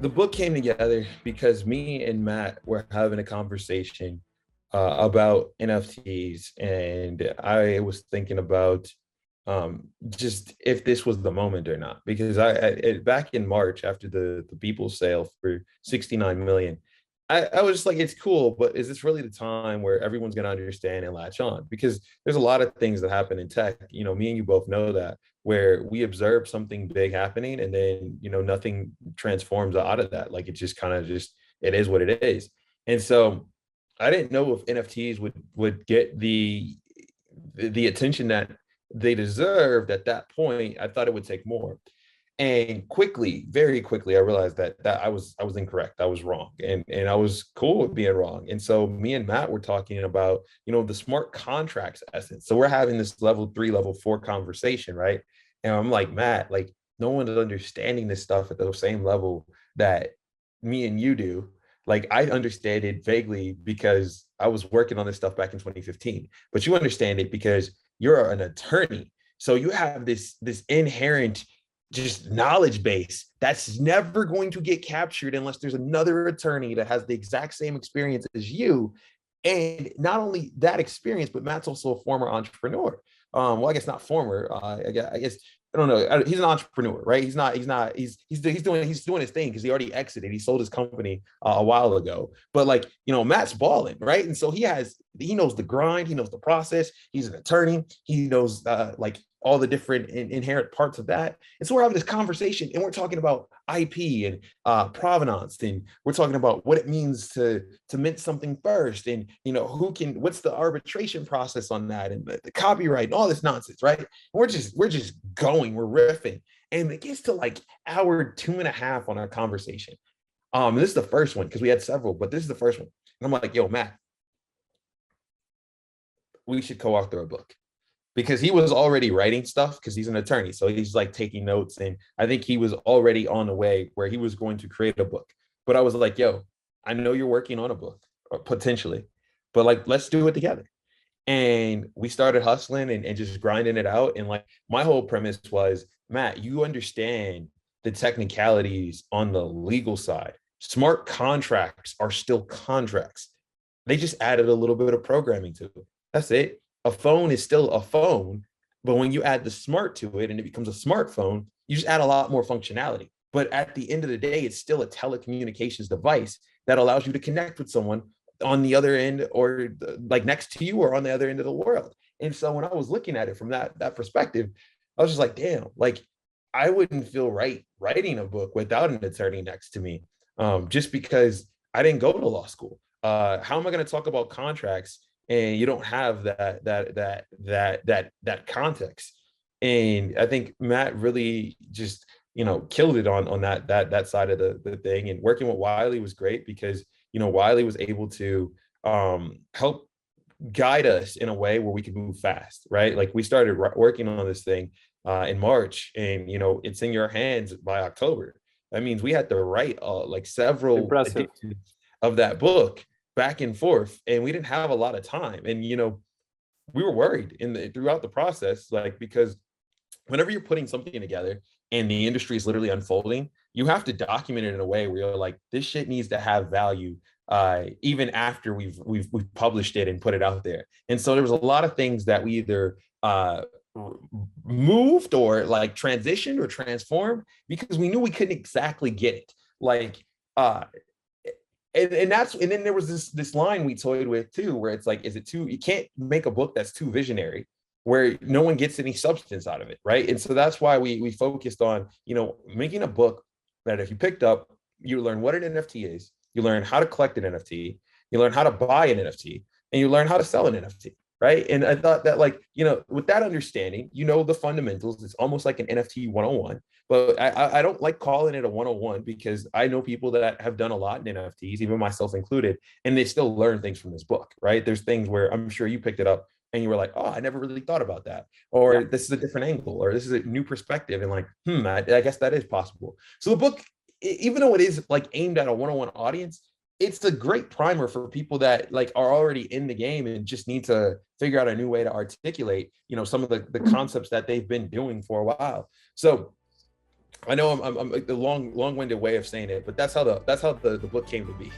The book came together because me and Matt were having a conversation about NFTs, and I was thinking about just if this was the moment or not. Because back in March after the Beeple sale for 69 million, I was just like, it's cool, but is this really the time where everyone's going to understand and latch on? Because there's a lot of things that happen in tech. You know, me and you both know that, where we observe something big happening and then, nothing transforms out of that. Like it just kind of just, it is what it is. And so I didn't know if NFTs would get the attention that they deserved at that point. I thought it would take more. And quickly, very quickly, I realized that I was incorrect. I was wrong, and I was cool with being wrong. And so me and Matt were talking about the smart contracts essence. So we're having this level 3, level 4 conversation, right? And I'm like, Matt, like no one is understanding this stuff at the same level that me and you do. Like I understand it vaguely because I was working on this stuff back in 2015, but you understand it because you're an attorney. So you have this inherent just knowledge base that's never going to get captured unless there's another attorney that has the exact same experience as you. And not only that experience, but Matt's also a former entrepreneur. Well, I guess not former. I guess I don't know. He's an entrepreneur, right? He's doing his thing because he already exited. He sold his company a while ago. But like Matt's balling, right? And so he knows the grind, he knows the process. He's an attorney. He knows like all the different inherent parts of that. And so we're having this conversation, and we're talking about IP and provenance, and we're talking about what it means to mint something first, and what's the arbitration process on that, and the copyright and all this nonsense, right? And we're just going, we're riffing, and it gets to like hour 2.5 on our conversation. This is the first one because we had several, but this is the first one, and I'm like, yo, Matt, we should co-author a book, because he was already writing stuff because he's an attorney. So he's like taking notes. And I think he was already on the way where he was going to create a book. But I was like, yo, I know you're working on a book potentially, but like, let's do it together. And we started hustling and just grinding it out. And like, my whole premise was, Matt, you understand the technicalities on the legal side. Smart contracts are still contracts. They just added a little bit of programming to it. That's it. A phone is still a phone, but when you add the smart to it and it becomes a smartphone, you just add a lot more functionality. But at the end of the day, it's still a telecommunications device that allows you to connect with someone on the other end, or like next to you, or on the other end of the world. And so when I was looking at it from that perspective, I was just like, damn, like I wouldn't feel right writing a book without an attorney next to me, just because I didn't go to law school. How am I going to talk about contracts and you don't have that context? And I think Matt really just killed it on that side of the thing. And working with Wiley was great because Wiley was able to help guide us in a way where we could move fast, right? Like we started working on this thing in March, and it's in your hands by October. That means we had to write like several Impressive. editions of that book back and forth, and we didn't have a lot of time. And we were worried throughout the process, like, because whenever you're putting something together and the industry is literally unfolding, you have to document it in a way where you're like, this shit needs to have value even after we've published it and put it out there. And so there was a lot of things that we either moved or like transitioned or transformed because we knew we couldn't exactly get it. Like and then there was this line we toyed with too, where it's like, is it too, you can't make a book that's too visionary where no one gets any substance out of it, right? And so that's why we focused on making a book that if you picked up, you learn what an NFT is, you learn how to collect an NFT, you learn how to buy an NFT, and you learn how to sell an NFT, right? And I thought that, like, with that understanding, the fundamentals, it's almost like an NFT 101. But I don't like calling it a 101 because I know people that have done a lot in NFTs, even myself included, and they still learn things from this book, right? There's things where I'm sure you picked it up and you were like, oh, I never really thought about that. Yeah. Or this is a different angle, or this is a new perspective. And like, I guess that is possible. So the book, even though it is like aimed at a 101 audience, it's a great primer for people that like are already in the game and just need to figure out a new way to articulate, some of the concepts that they've been doing for a while. So I know I'm like the long-winded way of saying it, but that's how the book came to be.